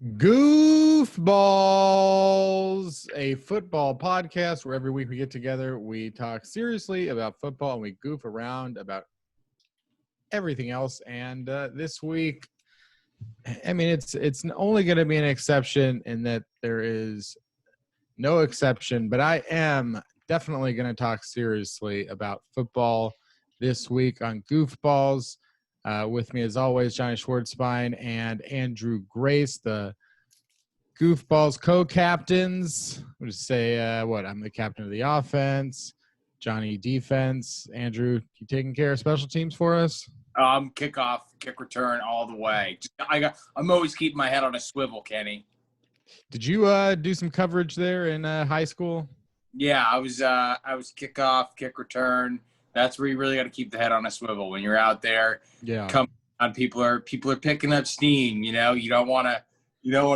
Goofballs, a football podcast where every week we get together, we talk seriously about football, and we goof around about everything else. And this week, I mean, it's only going to be an exception in that there is no exception, but I am definitely going to talk seriously about football this week on Goofballs. With me, as always, Johnny Schwartzbein and Andrew Grace, the Goofballs co-captains. We'll just say, I'm the captain of the offense, Johnny defense. Andrew, you taking care of special teams for us? Kickoff, kick return all the way. I'm always keeping my head on a swivel, Kenny. Did you do some coverage there in high school? Yeah, I was kickoff, kick return. That's where you really got to keep the head on a swivel when you're out there. Yeah. Come on, people are picking up steam. You know, you don't want to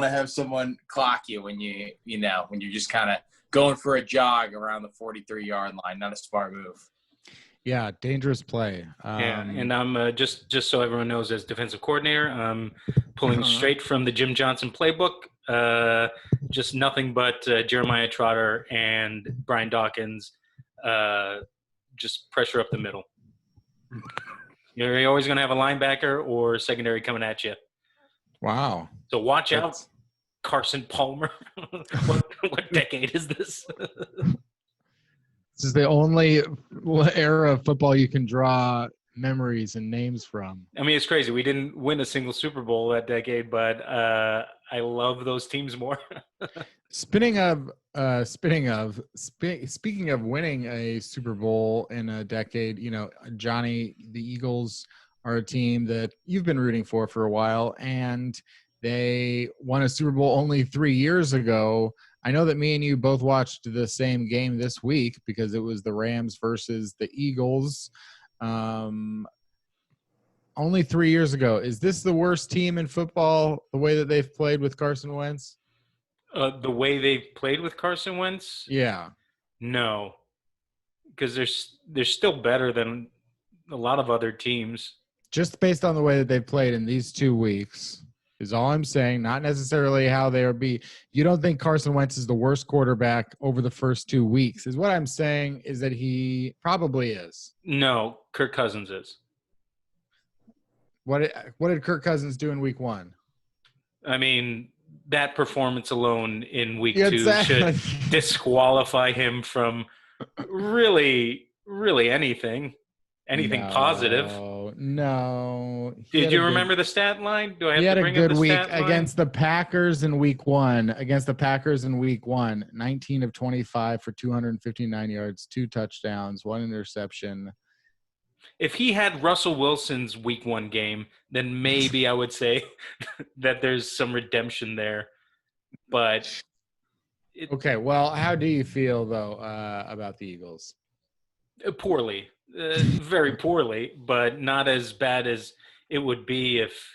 have someone clock you when when you're just kind of going for a jog around the 43-yard line. Not a smart move. Yeah, dangerous play. And I'm just so everyone knows, as defensive coordinator, I'm pulling straight from the Jim Johnson playbook. Just nothing but Jeremiah Trotter and Brian Dawkins. Just pressure up the middle. You're always going to have a linebacker or secondary coming at you. Wow. So watch out, Carson Palmer. What decade is this? This is the only era of football you can draw memories and names from. I mean, it's crazy. We didn't win a single Super Bowl that decade, but I love those teams more. Speaking of winning a Super Bowl in a decade, Johnny, the Eagles are a team that you've been rooting for a while, and they won a Super Bowl only 3 years ago. I know that me and you both watched the same game this week because it was the Rams versus the Eagles. Only 3 years ago. Is this the worst team in football, the way that they've played with Carson Wentz? The way they've played with Carson Wentz? Yeah. No. Because they're still better than a lot of other teams. Just based on the way that they've played in these 2 weeks is all I'm saying, not necessarily how they would be. You don't think Carson Wentz is the worst quarterback over the first 2 weeks, is what I'm saying, is that he probably is. No, Kirk Cousins is. What did Kirk Cousins do in week 1? I mean, that performance alone in week 2 should disqualify him from really, really anything positive. No. Did you remember the stat line? Do I have to bring up the stat line? He had a good week against the Packers in week 1. 19 of 25 for 259 yards, 2 touchdowns, 1 interception. If he had Russell Wilson's week 1 game, then maybe I would say that there's some redemption there. But okay, well, how do you feel, though, about the Eagles? Poorly. Very poorly, but not as bad as it would be if,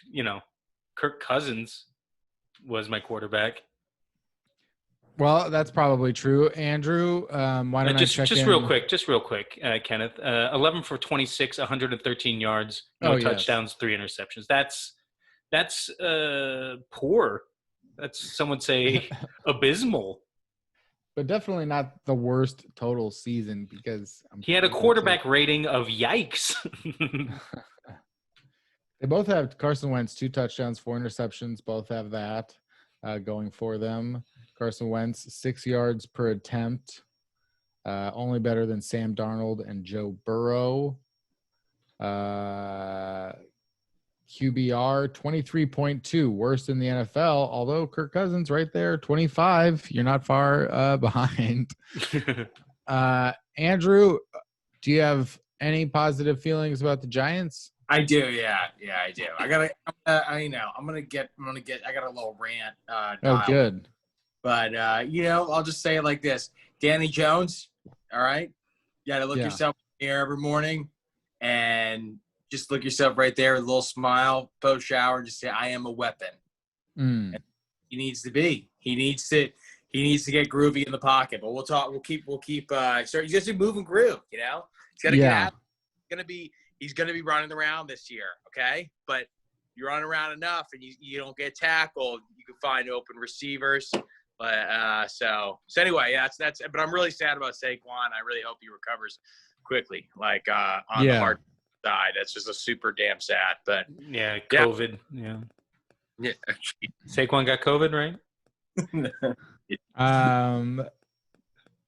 Kirk Cousins was my quarterback. Well, that's probably true. Andrew, why don't I check in? Just real quick, Kenneth. 11 for 26, 113 yards, no touchdowns, 3 interceptions. That's poor. That's, some would say, abysmal. But definitely not the worst total season because he had a quarterback rating of yikes. They both have Carson Wentz, 2 touchdowns, 4 interceptions. Both have that going for them. Carson Wentz, 6 yards per attempt, only better than Sam Darnold and Joe Burrow. QBR 23.2, worst in the NFL, although Kirk Cousins right there, 25. You're not far behind. Andrew, do you have any positive feelings about the Giants? I do, yeah, I do. I got a little rant. Oh, good. But I'll just say it like this: Danny Jones, all right, you got to look yourself in the mirror every morning and just look yourself right there with a little smile, post shower, and just say, "I am a weapon." Mm. He needs to be. He needs to get groovy in the pocket. But we'll talk. We'll keep. So he's just a moving groove. He's got to get out. He's gonna be running around this year. Okay, but you run around enough and you don't get tackled, you can find open receivers. But so anyway, yeah, that's. But I'm really sad about Saquon. I really hope he recovers quickly. Like on the hard side, that's just a super damn sad. But yeah, COVID. Yeah. Saquon got COVID, right?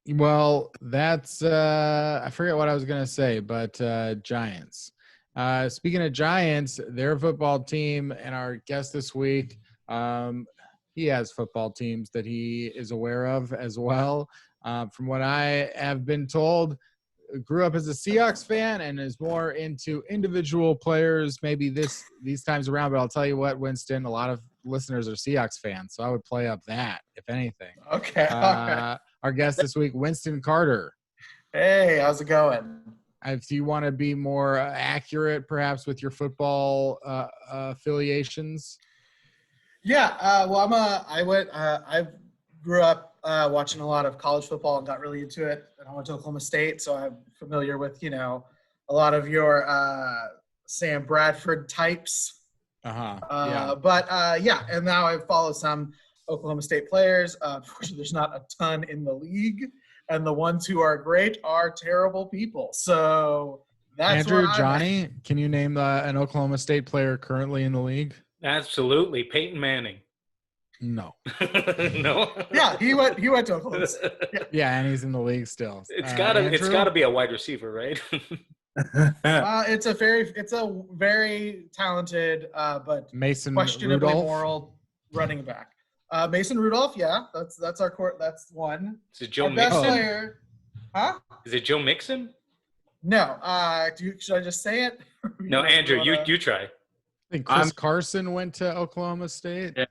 Well, that's I forget what I was gonna say, but Giants. Speaking of Giants, their football team and our guest this week, he has football teams that he is aware of as well. From what I have been told, grew up as a Seahawks fan and is more into individual players maybe these times around. But I'll tell you what, Winston, a lot of listeners are Seahawks fans, so I would play up that, if anything. Okay. Our guest this week, Winston Carter. Hey, how's it going? If you want to be more accurate, perhaps, with your football affiliations. Yeah. I grew up watching a lot of college football and got really into it. And I went to Oklahoma State, so I'm familiar with, a lot of your Sam Bradford types. Yeah. And now I follow some Oklahoma State players. Unfortunately, there's not a ton in the league, and the ones who are great are terrible people. So that's Andrew, Johnny, can you name an Oklahoma State player currently in the league? Absolutely, Peyton Manning. No. No. Yeah, he went to Oklahoma State. Yeah, and he's in the league still. It's gotta be a wide receiver, right? It's a very talented but Mason questionably Rudolph. moral running back. Mason Rudolph, yeah, that's our court. That's one. Is it Joe Our best Mixon? player, huh? Is it Joe Mixon? No. Should I just say it? No, Andrew, you try. I think Chris Carson went to Oklahoma State. Yeah.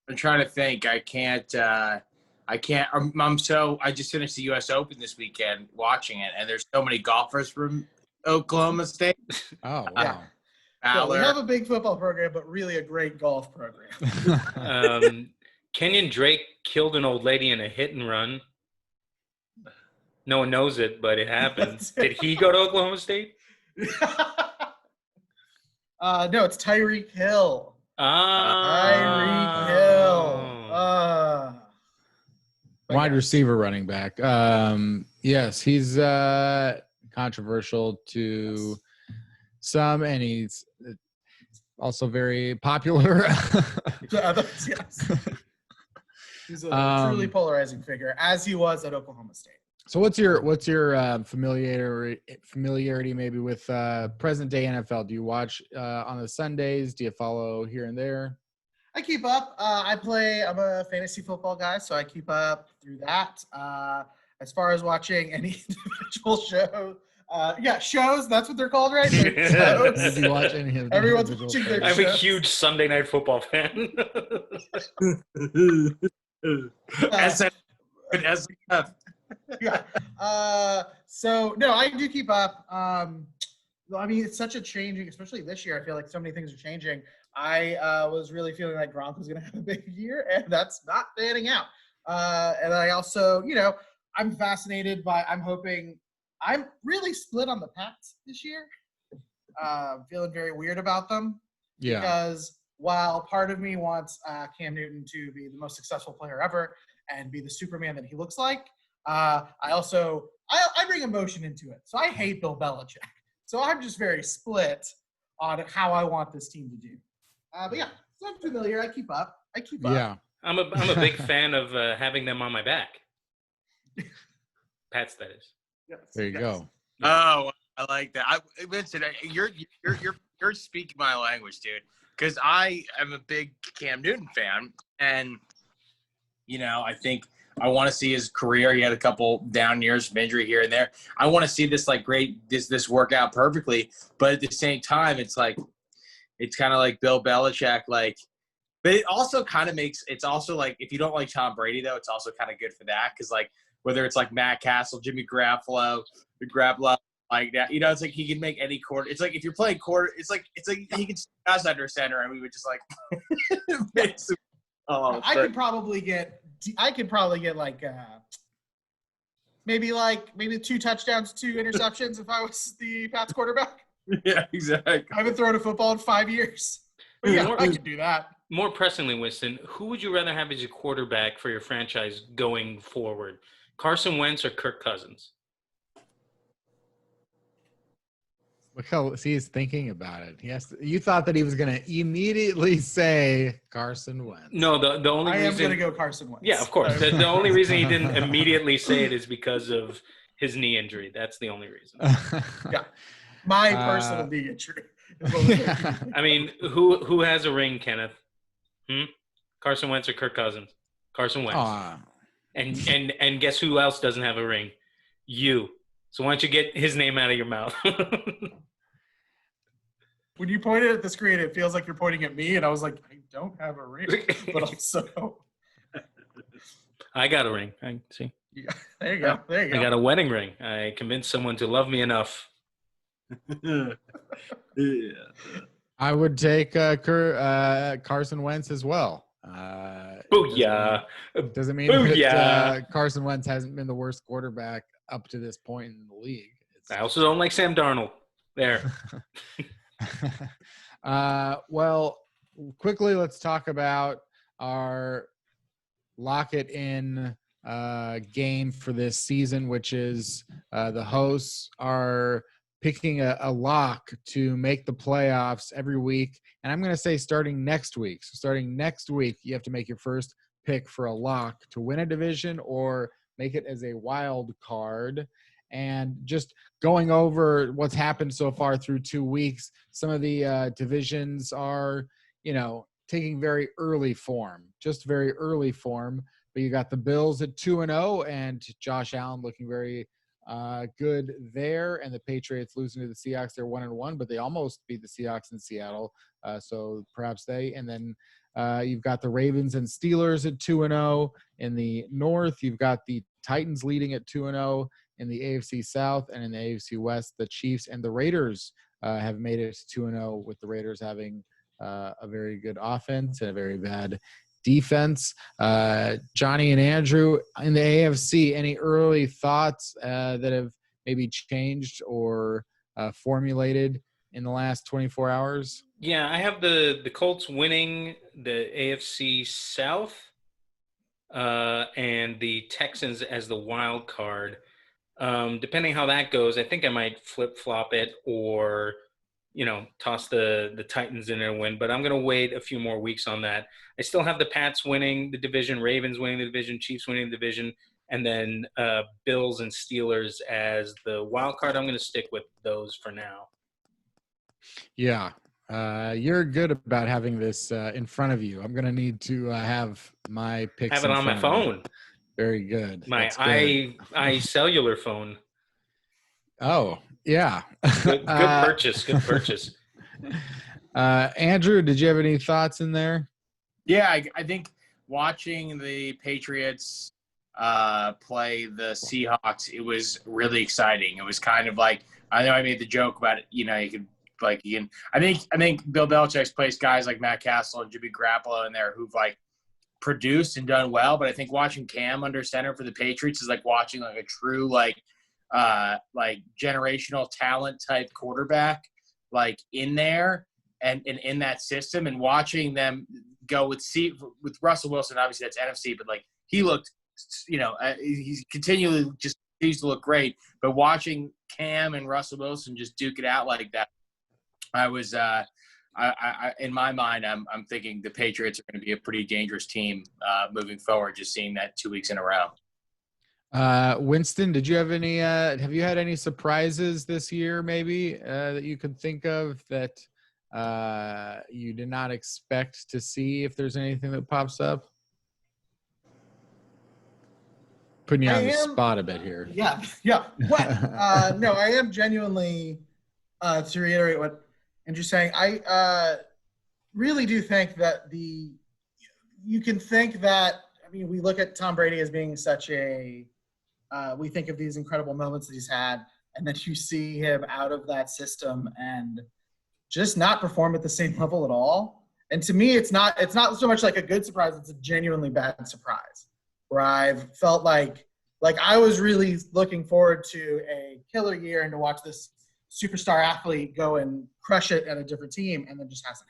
I'm trying to think. I can't. I just finished the U.S. Open this weekend, watching it, and there's so many golfers from Oklahoma State. Oh, wow. Yeah, we have a big football program, but really a great golf program. Kenyon Drake killed an old lady in a hit and run. No one knows it, but it happened. Did he go to Oklahoma State? No, it's Tyreek Hill. Tyreek Hill. Wide receiver, running back. Yes, he's controversial to some, and he's also very popular. Yes. He's a truly polarizing figure, as he was at Oklahoma State. So what's your familiarity maybe with present day NFL? Do you watch on the Sundays? Do you follow here and there? I keep up. I'm a fantasy football guy, so I keep up through that. As far as watching any individual show, shows, that's what they're called, right? Did you watch any of Everyone's watching their I'm shows. a huge Sunday Night Football fan. Yeah. So no, I do keep up. I mean, it's such a changing, especially this year. I feel like so many things are changing. I was really feeling like Gronk was going to have a big year, and that's not panning out. And I also, I'm fascinated by. I'm really split on the Pats this year. Feeling very weird about them. Yeah. Because while part of me wants Cam Newton to be the most successful player ever and be the Superman that he looks like, I bring emotion into it. So I hate Bill Belichick. So I'm just very split on how I want this team to do. But yeah, so I'm familiar. I keep up. Yeah. I'm a big fan of having them on my back. Pats, that is. Yes, There you go. Oh, I like that. Vincent, you're speaking my language, dude. Because I am a big Cam Newton fan, and I think I want to see his career. He had a couple down years of injury here and there. I want to see this this work out perfectly. But at the same time, it's kind of like Bill Belichick, but it also kind of it's also like, if you don't like Tom Brady though, it's also kind of good for that, because whether it's like Matt Castle, Jimmy Garoppolo, like that, it's like he can make any quarter. It's like if you're playing quarter, it's like he can pass under center, and we would just I could probably get maybe 2 touchdowns, 2 interceptions if I was the Pats quarterback. Yeah, exactly. I haven't thrown a football in 5 years. But yeah, I could do that. more pressingly, Winston, who would you rather have as your quarterback for your franchise going forward? Carson Wentz or Kirk Cousins? Look how he's thinking about it. You thought that he was going to immediately say Carson Wentz. No, the only reason. I am going to go Carson Wentz. Yeah, of course. The only reason he didn't immediately say it is because of his knee injury. That's the only reason. Yeah. My personal knee injury. I mean, who has a ring, Kenneth? Carson Wentz or Kirk Cousins? Carson Wentz. And guess who else doesn't have a ring? You. So why don't you get his name out of your mouth? When you pointed at the screen, it feels like you're pointing at me, and I was like, I don't have a ring. But also, I got a ring. I see. Yeah, there you go. There you go. I got a wedding ring. I convinced someone to love me enough. I would take Carson Wentz as well. Booyah. Doesn't mean that Carson Wentz hasn't been the worst quarterback up to this point in the league. I also don't like Sam Darnold. There. Well, quickly, let's talk about our lock it in game for this season, which is the hosts are picking a lock to make the playoffs every week. And I'm going to say starting next week. So starting next week, you have to make your first pick for a lock to win a division or make it as a wild card. And just going over what's happened so far through 2 weeks, some of the divisions are, taking very early form, just very early form. But you got the Bills at 2-0 and Josh Allen looking very good there. And the Patriots losing to the Seahawks. They're 1-1, but they almost beat the Seahawks in Seattle. So perhaps they. And then you've got the Ravens and Steelers at 2-0. In the North, you've got the Titans leading at 2-0. In the AFC South and in the AFC West, the Chiefs and the Raiders have made it 2-0, with the Raiders having a very good offense and a very bad defense. Johnny and Andrew, in the AFC, any early thoughts that have maybe changed or formulated in the last 24 hours? Yeah, I have the Colts winning the AFC South and the Texans as the wild card. Depending how that goes, I think I might flip-flop it or, toss the Titans in there and win. But I'm going to wait a few more weeks on that. I still have the Pats winning the division, Ravens winning the division, Chiefs winning the division, and then Bills and Steelers as the wild card. I'm going to stick with those for now. Yeah. You're good about having this in front of you. I'm going to need to have my picks. Have it on my phone. Very good. My iCellular phone. Oh, yeah. Good purchase. Good purchase. Andrew, did you have any thoughts in there? Yeah, I think watching the Patriots play the Seahawks, it was really exciting. It was kind of like, I know I made the joke about it. You could I think Bill Belichick's placed guys like Matt Castle and Jimmy Garoppolo in there who've produced and done well, but I think watching Cam under center for the Patriots is like watching a true generational talent type quarterback in there and in that system, and watching them go with Russell Wilson. Obviously that's NFC, but he looked, he's continually just continues to look great. But watching Cam and Russell Wilson just duke it out like that, I was I in my mind, I'm thinking the Patriots are going to be a pretty dangerous team moving forward. Just seeing that 2 weeks in a row. Winston, did you have any? Have you had any surprises this year, maybe that you could think of that you did not expect to see? If there's anything that pops up, putting you on the spot a bit here. Yeah. Well, no, I am genuinely to reiterate what Andrew's saying. I really do think that you can think that, we look at Tom Brady as being such a, we think of these incredible moments that he's had, and then you see him out of that system and just not perform at the same level at all. And to me, it's not so much like a good surprise, it's a genuinely bad surprise, where I've felt like I was really looking forward to a killer year and to watch this superstar athlete go and crush it at a different team, and then just hasn't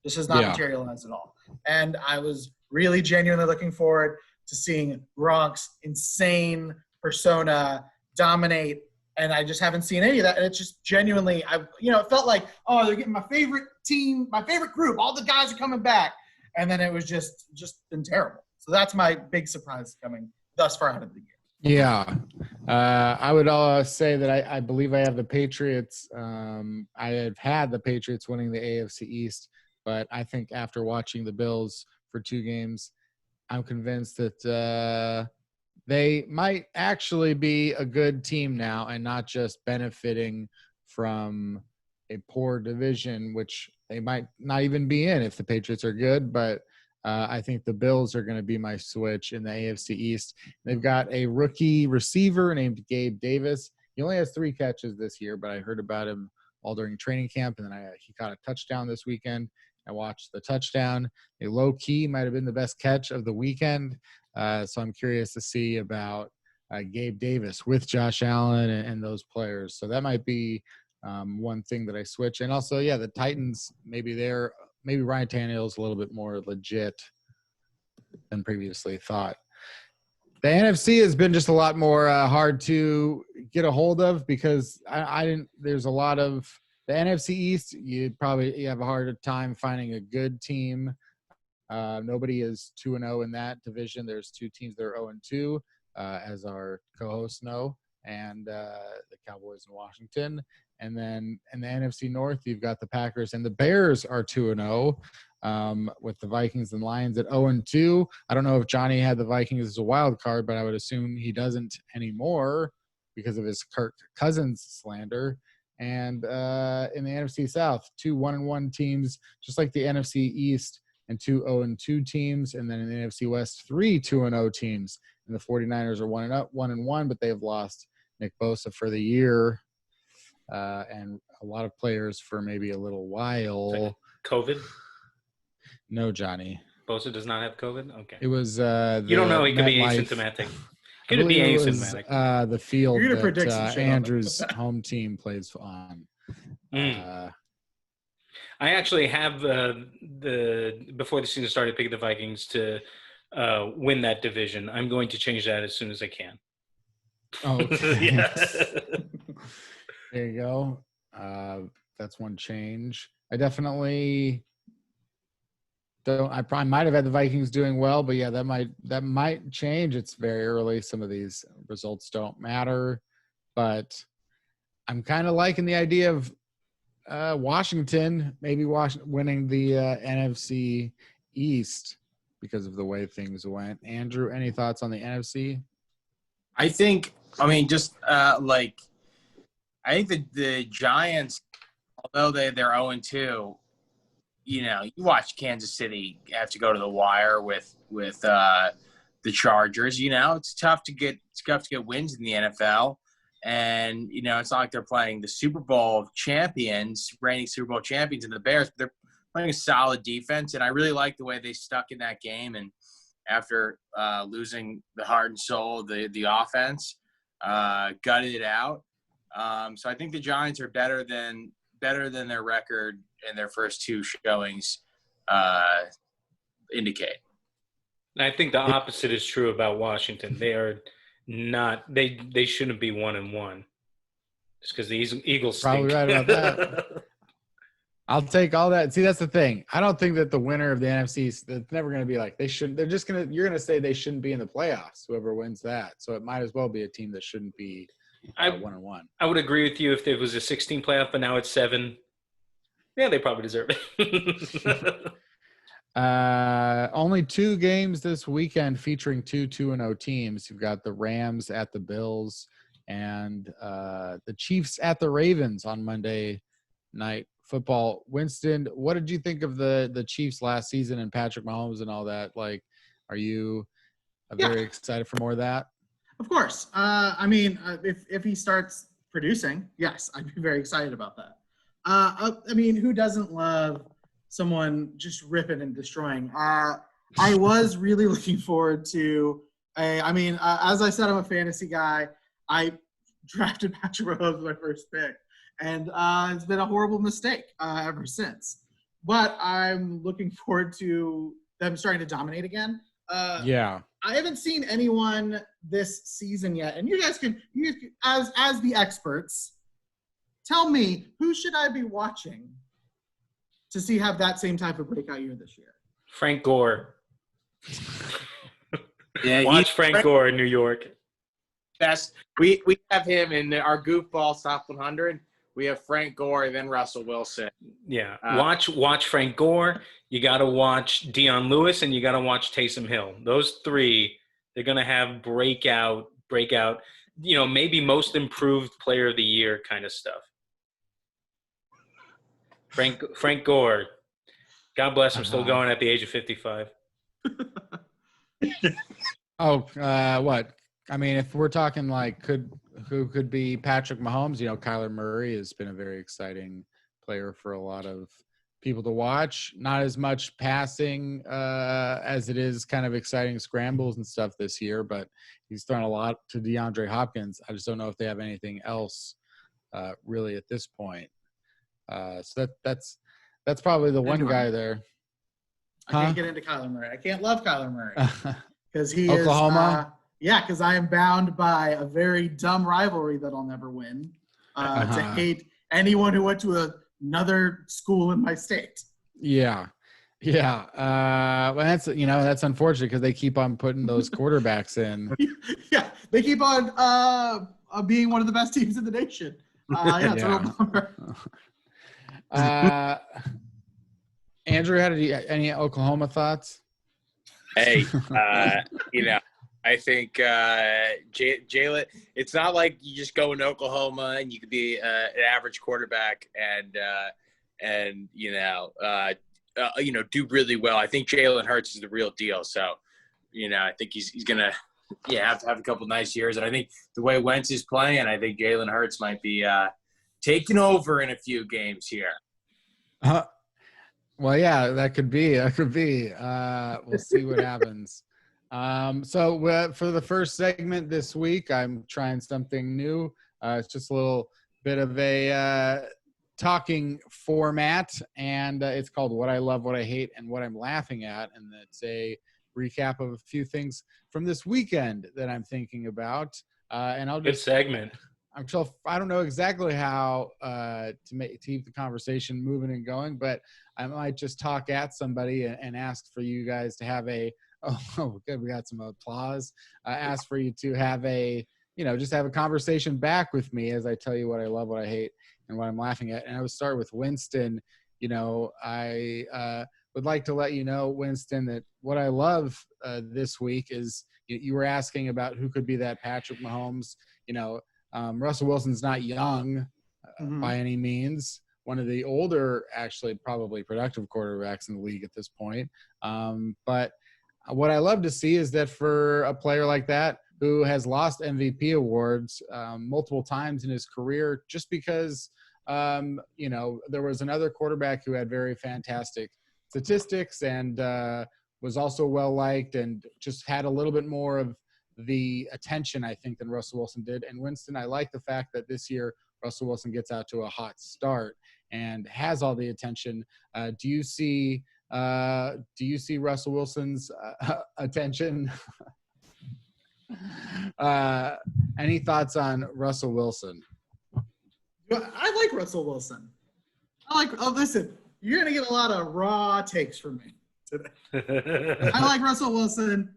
This has not materialized at all. And I was really genuinely looking forward to seeing Gronk's insane persona dominate, and I just haven't seen any of that. And it's just genuinely, it felt like, oh, they're getting my favorite team, my favorite group. All the guys are coming back. And then it was just been terrible. So that's my big surprise coming thus far out of the year. Yeah. I would say that I believe I have the Patriots. I have had the Patriots winning the AFC East, but I think after watching the Bills for 2 games, I'm convinced that they might actually be a good team now and not just benefiting from a poor division, which they might not even be in if the Patriots are good. But I think the Bills are going to be my switch in the AFC East. They've got a rookie receiver named Gabe Davis. He only has 3 catches this year, but I heard about him all during training camp, and then he caught a touchdown this weekend. I watched the touchdown. A low-key might have been the best catch of the weekend. So I'm curious to see about Gabe Davis with Josh Allen and those players. So that might be one thing that I switch. And also, the Titans, maybe Ryan Tannehill's a little bit more legit than previously thought. The NFC has been just a lot more hard to get a hold of because there's a lot of the NFC East. You have a harder time finding a good team. Nobody is 2-0 in that division. There's 2 teams that are 0-2, as our co-hosts know, and the Cowboys in Washington. And then in the NFC North, you've got the Packers and the Bears are 2-0, with the Vikings and Lions at 0-2. I don't know if Johnny had the Vikings as a wild card, but I would assume he doesn't anymore because of his Kirk Cousins slander. And in the NFC South, 2 1-1 teams, just like the NFC East, and 2 0-2 teams. And then in the NFC West, 3 2-0 teams. And the 49ers are 1-1, but they have lost Nick Bosa for the year. And a lot of players for maybe a little while. COVID? No, Johnny. Bosa does not have COVID? Okay. It was you don't know. He could be asymptomatic. Could it be asymptomatic? The field You're gonna predict some that shit Andrew's home team plays on. I actually have before the season started, picked the Vikings to win that division. I'm going to change that as soon as I can. Okay. There you go. That's one change. I definitely don't. I probably might have had the Vikings doing well, but that might change. It's very early. Some of these results don't matter, but I'm kind of liking the idea of Washington maybe winning the NFC East because of the way things went. Andrew, any thoughts on the NFC? I think the Giants, although they're 0-2, you watch Kansas City have to go to the wire with the Chargers. It's tough to get wins in the NFL, and it's not like they're playing the Super Bowl champions, reigning Super Bowl champions, in the Bears. But they're playing a solid defense, and I really like the way they stuck in that game. And after losing the heart and soul of the offense, gutted it out. So I think the Giants are better than their record in their first 2 showings indicate. I think the opposite is true about Washington. They are not. They shouldn't be 1-1. Just because the Eagles stink. Probably right about that. I'll take all that. See, that's the thing. I don't think that the winner of the NFC, it's never going to be like they shouldn't. They're just going to. You're going to say they shouldn't be in the playoffs. Whoever wins that, so it might as well be a team that shouldn't be 1-1. I would agree with you if it was a 16 playoff, but now it's 7. Yeah, they probably deserve it. Only 2 games this weekend featuring 2 2-0 teams. You've got the Rams at the Bills and the Chiefs at the Ravens on Monday Night Football. Winston, what did you think of the Chiefs last season and Patrick Mahomes and all that? Like, are you very excited for more of that? Of course. If he starts producing, yes, I'd be very excited about that. Who doesn't love someone just ripping and destroying? I was really looking forward to as I said, I'm a fantasy guy. I drafted Patrick Mahomes as my first pick, and it's been a horrible mistake ever since. but I'm looking forward to them starting to dominate again. Yeah. I haven't seen anyone this season yet, and you guys can as the experts, tell me who should I be watching to see have that same type of breakout year this year? Frank Gore. Yeah, Watch Frank Gore in New York. Best. We have him in our Goofballs top 100. We have Frank Gore, then Russell Wilson. Yeah, watch Frank Gore. You got to watch Deion Lewis, and you got to watch Taysom Hill. Those three, they're going to have breakout. Maybe most improved player of the year kind of stuff. Frank Gore, God bless him, still going at the age of 55. What? I mean, if we're talking like who could be Patrick Mahomes, Kyler Murray has been a very exciting player for a lot of people to watch. Not as much passing as it is kind of exciting scrambles and stuff this year, but he's thrown a lot to DeAndre Hopkins. I just don't know if they have anything else really at this point. So that's probably the one guy there. I can't get into Kyler Murray. I can't love Kyler Murray because he Oklahoma? Yeah, because I am bound by a very dumb rivalry that I'll never win to hate anyone who went to another school in my state. Yeah. Well, that's unfortunate because they keep on putting those quarterbacks in. Yeah, they keep on being one of the best teams in the nation. Andrew, any Oklahoma thoughts? Hey, I think Jalen. It's not like you just go into Oklahoma and you could be an average quarterback and do really well. I think Jalen Hurts is the real deal. So, I think he's gonna have to have a couple nice years. And I think the way Wentz is playing, I think Jalen Hurts might be taking over in a few games here. Well, yeah, that could be. We'll see what happens. So for the first segment this week, I'm trying something new. It's just a little bit of a talking format, and it's called What I Love, What I Hate, and What I'm Laughing At. And it's a recap of a few things from this weekend that I'm thinking about. And I'll Good segment. I don't know exactly how to keep the conversation moving and going, but I might just talk at somebody and ask for you guys to have good. We got some applause. Ask for you to have just have a conversation back with me as I tell you what I love, what I hate, and what I'm laughing at. And I would start with Winston. I would like to let you know, Winston, that what I love this week is you were asking about who could be that Patrick Mahomes. Russell Wilson's not young by any means. One of the older, actually probably productive quarterbacks in the league at this point. But what I love to see is that for a player like that who has lost MVP awards multiple times in his career, just because, there was another quarterback who had very fantastic statistics and was also well-liked and just had a little bit more of the attention, I think, than Russell Wilson did. And Winston, I like the fact that this year Russell Wilson gets out to a hot start and has all the attention. Do you see Russell Wilson's attention? Any thoughts on Russell Wilson? I like Russell Wilson. Listen, you're going to get a lot of raw takes from me today. I like Russell Wilson.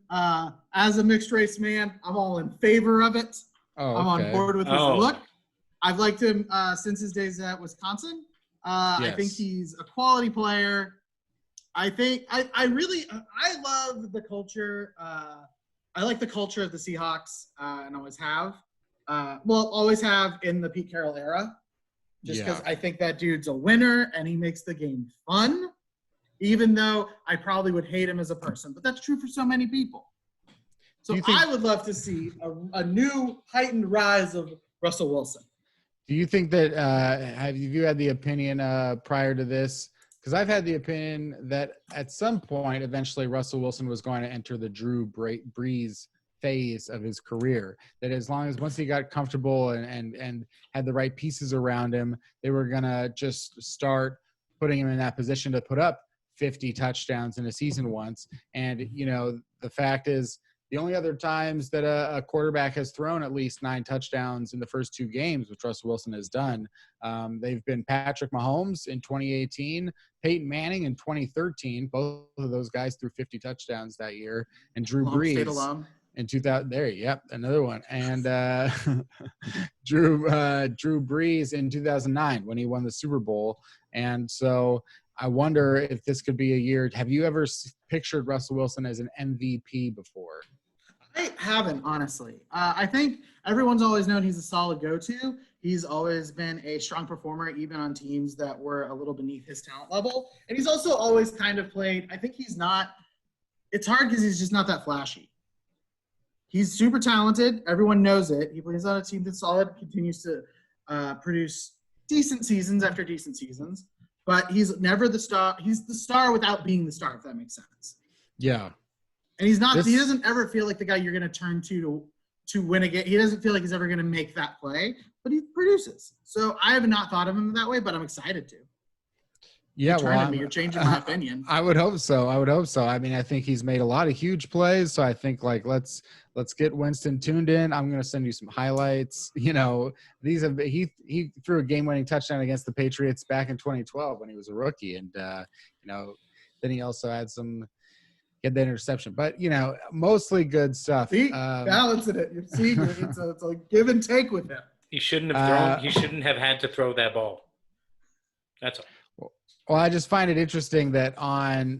As a mixed race man, I'm all in favor of it. I'm on board with his look. I've liked him since his days at Wisconsin. Yes. I think he's a quality player. I think I love the culture. I like the culture of the Seahawks and always have. Always have in the Pete Carroll era. Just because I think that dude's a winner and he makes the game fun, even though I probably would hate him as a person. But that's true for so many people. So I would love to see a new heightened rise of Russell Wilson. Do you think that have you had the opinion prior to this? Because I've had the opinion that at some point, eventually, Russell Wilson was going to enter the Drew Brees phase of his career. That as long as once he got comfortable and had the right pieces around him, they were going to just start putting him in that position to put up 50 touchdowns in a season once. And, you know, the fact is the only other times that a quarterback has thrown at least 9 touchdowns in the first 2 games, which Russell Wilson has done, they've been Patrick Mahomes in 2018, Peyton Manning in 2013. Both of those guys threw 50 touchdowns that year, and Drew Brees in 2000. There, yep, another one. And Drew Brees in 2009 when he won the Super Bowl. And so I wonder if this could be a year. Have you ever pictured Russell Wilson as an MVP before? I haven't, honestly. I think everyone's always known he's a solid go-to. He's always been a strong performer, even on teams that were a little beneath his talent level. And he's also always kind of played – I think he's not – it's hard because he's just not that flashy. He's super talented. Everyone knows it. He plays on a team that's solid, continues to produce decent seasons after decent seasons. But he's never the star. He's the star without being the star, if that makes sense. Yeah. And he's not. He doesn't ever feel like the guy you're going to turn to win a game. He doesn't feel like he's ever going to make that play, but he produces. So I have not thought of him that way, but I'm excited to. Yeah, you're changing my opinion. I would hope so. I mean, I think he's made a lot of huge plays. So I think let's get Winston tuned in. I'm going to send you some highlights. You know, he threw a game-winning touchdown against the Patriots back in 2012 when he was a rookie, and you know, then he also had get the interception. But you know, mostly good stuff. See, balancing it. You're seeing it. It's a give and take with him. He shouldn't have thrown. He shouldn't have had to throw that ball. That's all. Well, I just find it interesting that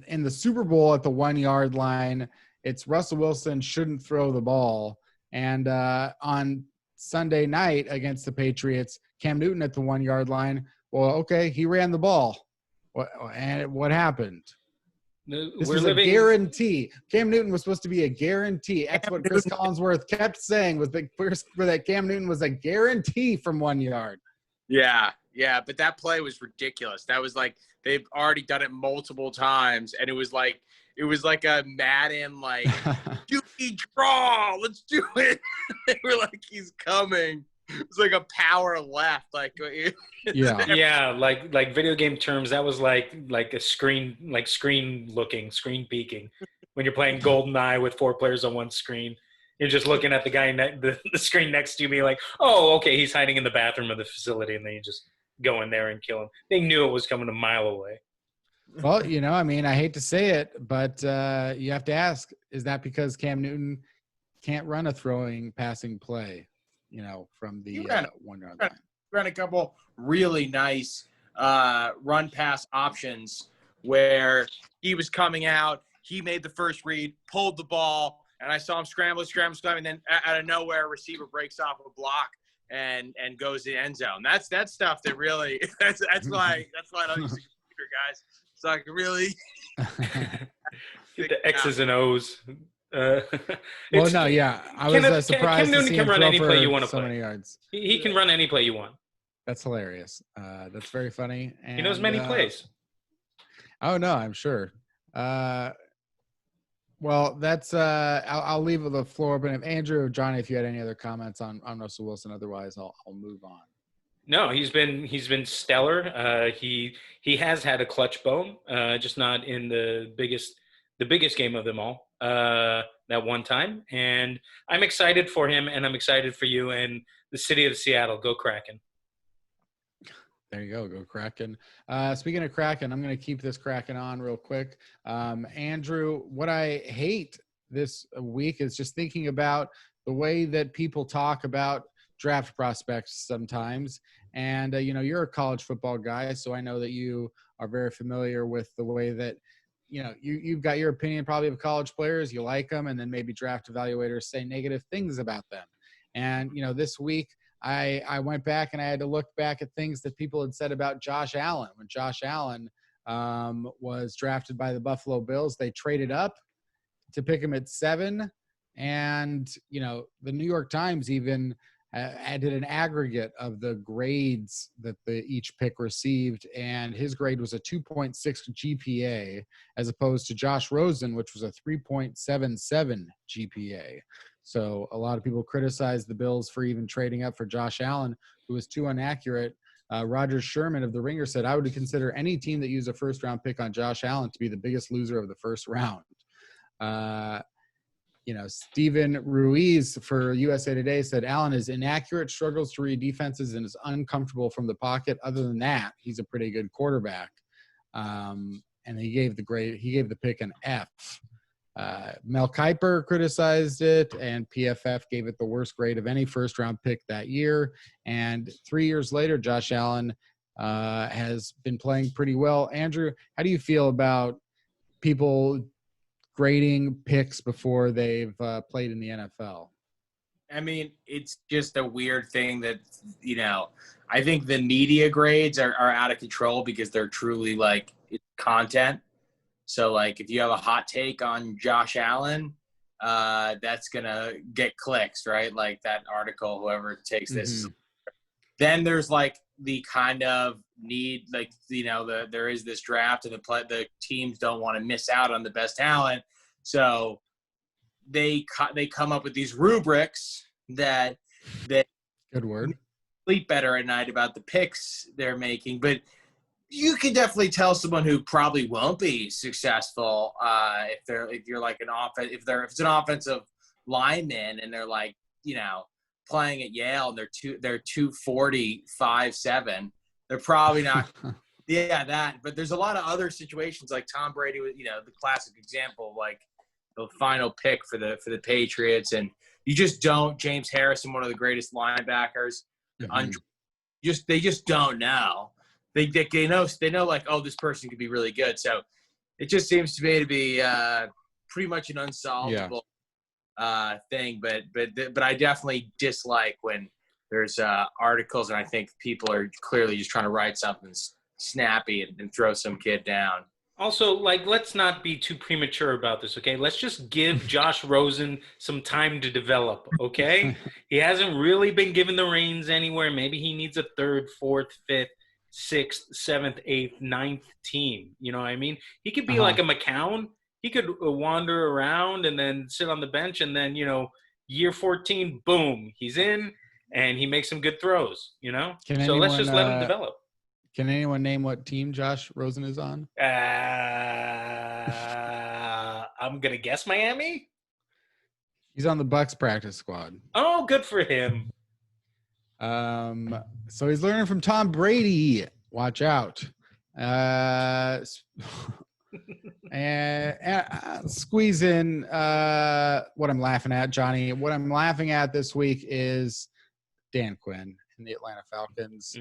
in the Super Bowl at the 1-yard line, it's Russell Wilson shouldn't throw the ball. And on Sunday night against the Patriots, Cam Newton at the 1-yard line, well, okay, he ran the ball. What happened? This was a guarantee. Cam Newton was supposed to be a guarantee. That's what Chris Collinsworth kept saying, was that Cam Newton was a guarantee from 1 yard. Yeah, but that play was ridiculous. That was like they've already done it multiple times, and it was like a Madden do we draw? Let's do it. They were like, he's coming. It's like a power left, yeah, like video game terms. That was like a screen peeking when you're playing GoldenEye with 4 players on one screen. You're just looking at the guy the screen next to you, being like, oh, okay, he's hiding in the bathroom of the facility, and then you just go in there and kill him. They knew it was coming a mile away. Well, you know, I mean, I hate to say it, but you have to ask, is that because Cam Newton can't run a passing play, you know, from the 1 yard line? Ran a couple really nice run-pass options where he was coming out, he made the first read, pulled the ball, and I saw him scramble, and then out of nowhere, a receiver breaks off a block and goes to the end zone. That's stuff that really that's why I don't use a computer, guys. So I can really get the X's and O's. Well, no, yeah, I was surprised. Cam Newton can run any play you want to play. So many yards. He can run any play you want. That's hilarious. That's very funny. And, he knows many plays. Oh no, I'm sure. Well, that's I'll leave the floor open. If Andrew or Johnny, if you had any other comments on Russell Wilson, otherwise I'll move on. No, he's been stellar. He has had a clutch bone, just not in the biggest game of them all. That one time, and I'm excited for him, and I'm excited for you and the city of Seattle. Go Kraken! There you go Kraken. Speaking of Kraken, I'm going to keep this Kraken on real quick. Andrew, what I hate this week is just thinking about the way that people talk about draft prospects sometimes. And, you know, you're a college football guy, so I know that you are very familiar with the way that, you know, you've got your opinion probably of college players. You like them, and then maybe draft evaluators say negative things about them. And, you know, this week I went back and I had to look back at things that people had said about Josh Allen. When Josh Allen was drafted by the Buffalo Bills, they traded up to pick him at 7. And, you know, the New York Times even did an aggregate of the grades that each pick received, and his grade was a 2.6 GPA as opposed to Josh Rosen, which was a 3.77 GPA. So a lot of people criticized the Bills for even trading up for Josh Allen, who was too inaccurate. Roger Sherman of The Ringer said, I would consider any team that used a first-round pick on Josh Allen to be the biggest loser of the first round. Steven Ruiz for USA Today said, Allen is inaccurate, struggles to read defenses, and is uncomfortable from the pocket. Other than that, he's a pretty good quarterback. And he gave the pick an F. Mel Kiper criticized it, and PFF gave it the worst grade of any first-round pick that year. And 3 years later, Josh Allen has been playing pretty well. Andrew, how do you feel about people grading picks before they've played in the NFL? I mean, it's just a weird thing that, I think the media grades are out of control because they're truly like content. So, like, if you have a hot take on Josh Allen, that's going to get clicks, right? Like that article, whoever takes this. Then there's, like, the kind of need, like, there is this draft and the teams don't want to miss out on the best talent. So they come up with these rubrics that good word, sleep better at night about the picks they're making. But you can definitely tell someone who probably won't be successful if it's an offensive lineman and they're like, playing at Yale and they're 240, 5'7". They're probably not. That. But there's a lot of other situations like Tom Brady was, the classic example, like the final pick for the Patriots, and you just don't. James Harrison, one of the greatest linebackers, they just don't know. They know like, oh, this person could be really good. So it just seems to me to be pretty much an unsolvable thing. But I definitely dislike when there's articles, and I think people are clearly just trying to write something snappy and throw some kid down. Also, like, let's not be too premature about this, okay? Let's just give Josh Rosen some time to develop, okay? He hasn't really been given the reins anywhere. Maybe he needs a third, fourth, fifth, sixth, seventh, eighth, ninth team. You know what I mean? He could be like a McCown. He could wander around and then sit on the bench, and then, year 14, boom, he's in, and he makes some good throws, So let's just let him develop. Can anyone name what team Josh Rosen is on? I'm going to guess Miami. He's on the Bucs practice squad. Oh, good for him. So he's learning from Tom Brady. Watch out. And squeeze in what I'm laughing at, Johnny. What I'm laughing at this week is Dan Quinn and the Atlanta Falcons.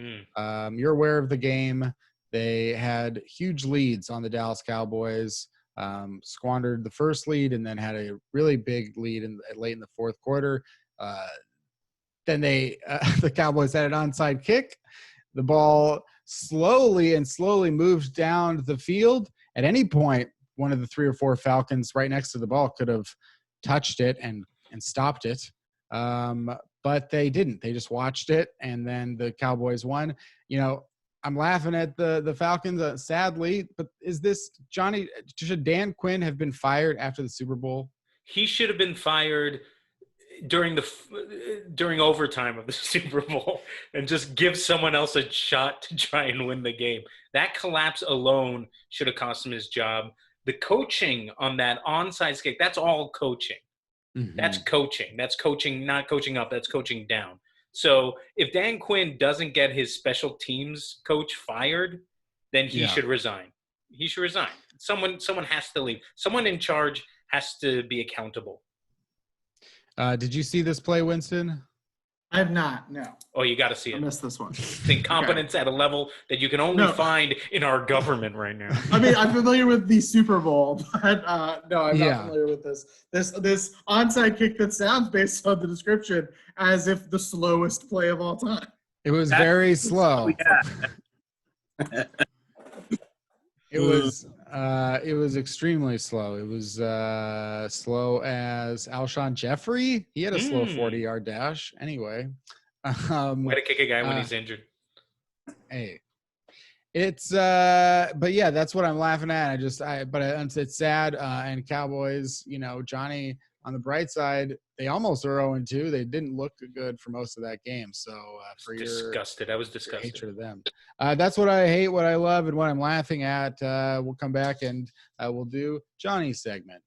You're aware of the game. They had huge leads on the Dallas Cowboys, squandered the first lead, and then had a really big lead late in the fourth quarter. Then the Cowboys had an onside kick. The ball slowly moved down the field. At any point, one of the 3 or 4 Falcons right next to the ball could have touched it and stopped it. But they didn't. They just watched it, and then the Cowboys won. I'm laughing at the Falcons, sadly. But is this, Johnny, should Dan Quinn have been fired after the Super Bowl? He should have been fired during overtime of the Super Bowl and just give someone else a shot to try and win the game. That collapse alone should have cost him his job. The coaching on that onside kick, that's all coaching. That's coaching. That's coaching, not coaching up. That's coaching down. So if Dan Quinn doesn't get his special teams coach fired, then he should resign. He should resign. Someone has to leave. Someone in charge has to be accountable. Did you see this play, Winston? I have not, no. Oh, you got to see it. I missed this one. It's incompetence at a level that you can only find in our government right now. I mean, I'm familiar with the Super Bowl, but no, I'm not familiar with this. This onside kick that sounds, based on the description, as if the slowest play of all time. It was very slow. It was extremely slow. It was slow as Alshon Jeffrey. He had a slow 40-yard dash. Anyway, way to kick a guy when he's injured. Hey, It's but yeah, that's what I'm laughing at. It's sad. And Cowboys, Johnny, on the bright side, they almost are 0-2. They didn't look good for most of that game. So for disgusted. I was disgusted. Hatred of them. That's what I hate, what I love, and what I'm laughing at. We'll come back and we'll do Johnny's segment.